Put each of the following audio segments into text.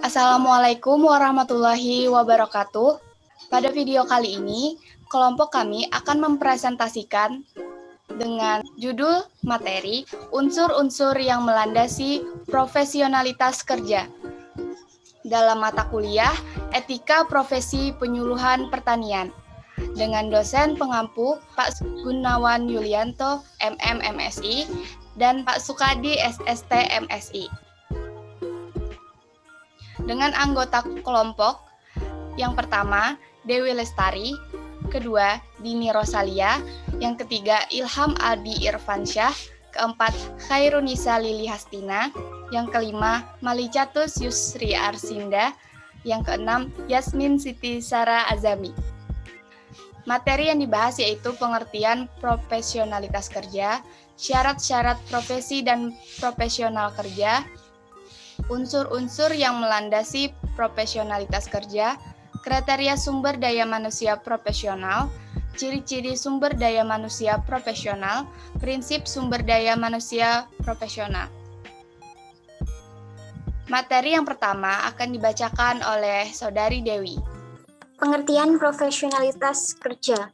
Assalamualaikum warahmatullahi wabarakatuh. Pada video kali ini, kelompok kami akan mempresentasikan dengan judul materi unsur-unsur yang melandasi profesionalitas kerja dalam mata kuliah Etika Profesi Penyuluhan Pertanian dengan dosen pengampu Pak Gunawan Yulianto, MM MSI, dan Pak Sukadi SST MSI. Dengan anggota kelompok, yang pertama Dewi Lestari, kedua Dini Rosalia, yang ketiga Ilham Aldi Irfansyah, keempat Khairunisa Lili Hastina, yang kelima Malicatus Yusri Arsinda, yang keenam Yasmin Siti Sara Azami. Materi yang dibahas yaitu pengertian profesionalitas kerja, syarat-syarat profesi dan profesional kerja, unsur-unsur yang melandasi profesionalitas kerja, kriteria sumber daya manusia profesional, ciri-ciri sumber daya manusia profesional, prinsip sumber daya manusia profesional. Materi yang pertama akan dibacakan oleh Saudari Dewi. Pengertian profesionalitas kerja.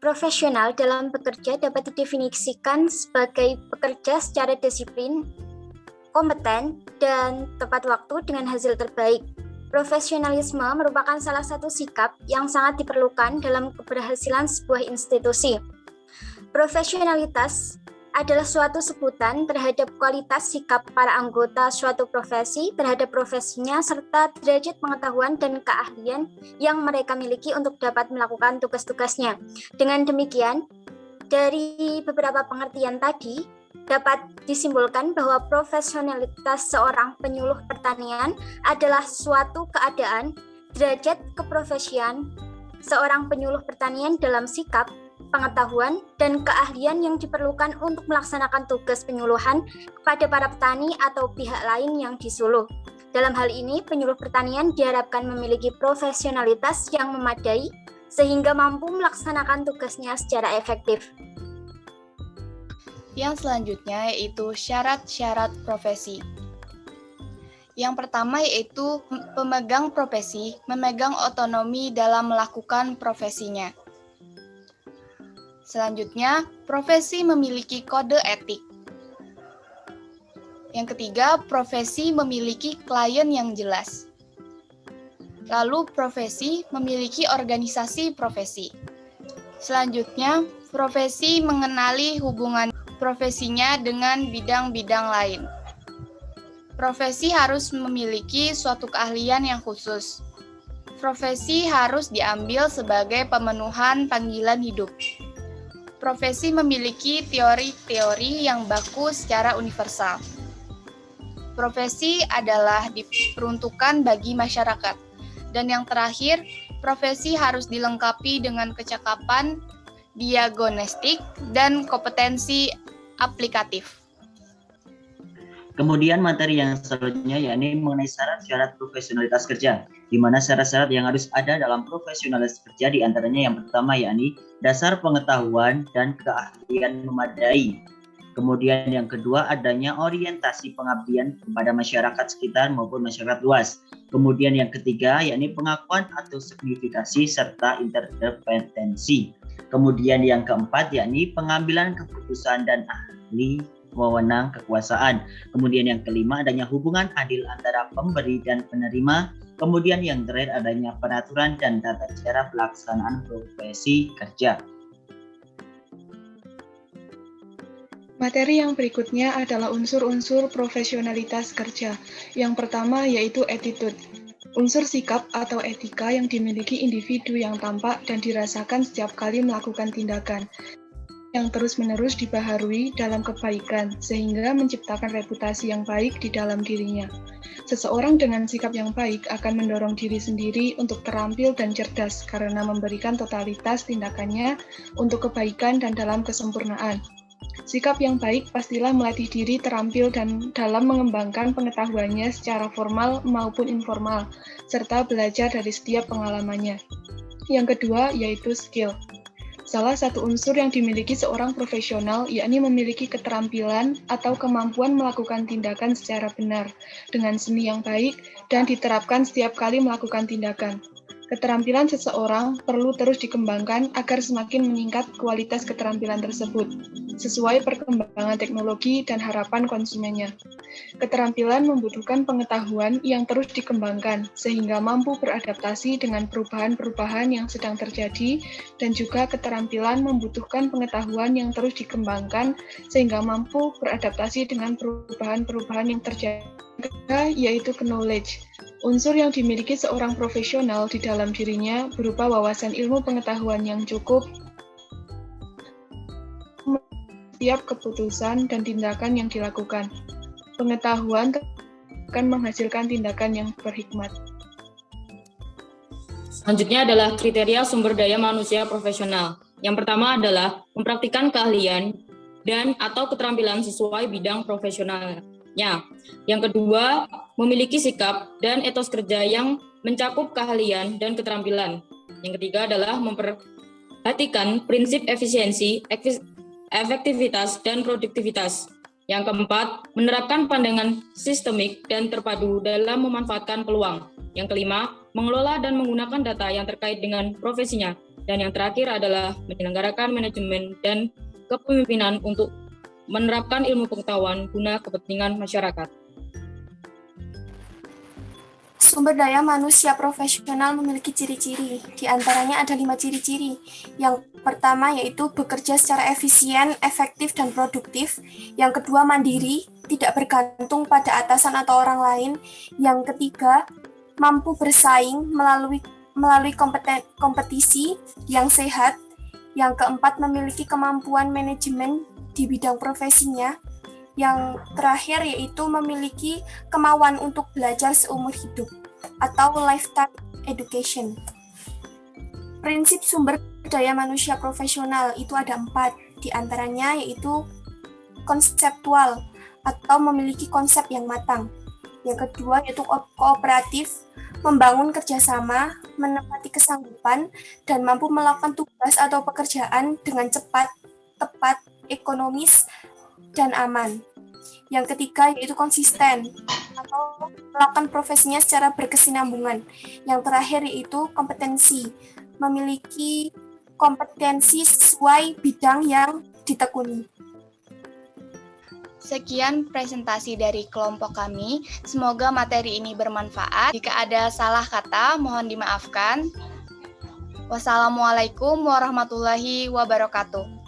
Profesional dalam bekerja dapat didefinisikan sebagai pekerja secara disiplin, kompeten, dan tepat waktu dengan hasil terbaik. Profesionalisme merupakan salah satu sikap yang sangat diperlukan dalam keberhasilan sebuah institusi. Profesionalitas adalah suatu sebutan terhadap kualitas sikap para anggota suatu profesi terhadap profesinya serta derajat pengetahuan dan keahlian yang mereka miliki untuk dapat melakukan tugas-tugasnya. Dengan demikian, dari beberapa pengertian tadi, dapat disimpulkan bahwa profesionalitas seorang penyuluh pertanian adalah suatu keadaan, derajat keprofesian seorang penyuluh pertanian dalam sikap, pengetahuan, dan keahlian yang diperlukan untuk melaksanakan tugas penyuluhan kepada para petani atau pihak lain yang disuluh. Dalam hal ini, penyuluh pertanian diharapkan memiliki profesionalitas yang memadai sehingga mampu melaksanakan tugasnya secara efektif. Yang selanjutnya yaitu syarat-syarat profesi. Yang pertama yaitu pemegang profesi memegang otonomi dalam melakukan profesinya. Selanjutnya, profesi memiliki kode etik. Yang ketiga, profesi memiliki klien yang jelas. Lalu, profesi memiliki organisasi profesi. Selanjutnya, profesi mengenali hubungan profesinya dengan bidang-bidang lain. Profesi harus memiliki suatu keahlian yang khusus. Profesi harus diambil sebagai pemenuhan panggilan hidup. Profesi memiliki teori-teori yang baku secara universal. Profesi adalah diperuntukkan bagi masyarakat. Dan yang terakhir, profesi harus dilengkapi dengan kecakapan, diagnostik, dan kompetensi aplikatif. Kemudian materi yang selanjutnya yakni mengenai syarat-syarat profesionalitas kerja, di mana syarat-syarat yang harus ada dalam profesionalitas kerja diantaranya yang pertama yakni dasar pengetahuan dan keahlian memadai. Kemudian yang kedua adanya orientasi pengabdian kepada masyarakat sekitar maupun masyarakat luas. Kemudian yang ketiga yakni pengakuan atau signifikasi serta interdependensi. Kemudian yang keempat yakni pengambilan keputusan dan ahli wewenang kekuasaan. Kemudian yang kelima adanya hubungan adil antara pemberi dan penerima. Kemudian yang terakhir adanya peraturan dan tata cara pelaksanaan profesi kerja. Materi yang berikutnya adalah unsur-unsur profesionalitas kerja. Yang pertama yaitu attitude. Unsur sikap atau etika yang dimiliki individu yang tampak dan dirasakan setiap kali melakukan tindakan, yang terus-menerus dibaharui dalam kebaikan, sehingga menciptakan reputasi yang baik di dalam dirinya. Seseorang dengan sikap yang baik akan mendorong diri sendiri untuk terampil dan cerdas karena memberikan totalitas tindakannya untuk kebaikan dan dalam kesempurnaan. Sikap yang baik pastilah melatih diri terampil dan dalam mengembangkan pengetahuannya secara formal maupun informal, serta belajar dari setiap pengalamannya. Yang kedua yaitu skill. Salah satu unsur yang dimiliki seorang profesional yakni memiliki keterampilan atau kemampuan melakukan tindakan secara benar, dengan seni yang baik, dan diterapkan setiap kali melakukan tindakan. Keterampilan seseorang perlu terus dikembangkan agar semakin meningkat kualitas keterampilan tersebut, sesuai perkembangan teknologi dan harapan konsumennya. Keterampilan membutuhkan pengetahuan yang terus dikembangkan, sehingga mampu beradaptasi dengan perubahan-perubahan yang sedang terjadi, dan juga keterampilan membutuhkan pengetahuan yang terus dikembangkan, sehingga mampu beradaptasi dengan perubahan-perubahan yang terjadi, yaitu knowledge. Unsur yang dimiliki seorang profesional di dalam dirinya berupa wawasan ilmu pengetahuan yang cukup, setiap keputusan dan tindakan yang dilakukan. Pengetahuan akan menghasilkan tindakan yang berhikmat. Selanjutnya adalah kriteria sumber daya manusia profesional. Yang pertama adalah mempraktikkan keahlian dan atau keterampilan sesuai bidang profesionalnya. Yang kedua, memiliki sikap dan etos kerja yang mencakup keahlian dan keterampilan. Yang ketiga adalah memperhatikan prinsip efisiensi, efektivitas, dan produktivitas. Yang keempat, menerapkan pandangan sistemik dan terpadu dalam memanfaatkan peluang. Yang kelima, mengelola dan menggunakan data yang terkait dengan profesinya. Dan yang terakhir adalah menyelenggarakan manajemen dan kepemimpinan untuk menerapkan ilmu pengetahuan guna kepentingan masyarakat. Sumber daya manusia profesional memiliki ciri-ciri. Di antaranya ada 5 ciri-ciri. Yang pertama yaitu bekerja secara efisien, efektif, dan produktif. Yang kedua mandiri, tidak bergantung pada atasan atau orang lain. Yang ketiga, mampu bersaing melalui kompetisi yang sehat. Yang keempat, memiliki kemampuan manajemen di bidang profesinya. Yang terakhir yaitu memiliki kemauan untuk belajar seumur hidup atau lifetime education. Prinsip sumber daya manusia profesional itu ada 4, di antaranya yaitu konseptual atau memiliki konsep yang matang. Yang kedua yaitu kooperatif, membangun kerjasama, menepati kesanggupan, dan mampu melakukan tugas atau pekerjaan dengan cepat, tepat, ekonomis, dan aman. Yang ketiga yaitu konsisten, atau melakukan profesinya secara berkesinambungan. Yang terakhir yaitu kompetensi, memiliki kompetensi sesuai bidang yang ditekuni. Sekian presentasi dari kelompok kami. Semoga materi ini bermanfaat. Jika ada salah kata, mohon dimaafkan. Wassalamualaikum warahmatullahi wabarakatuh.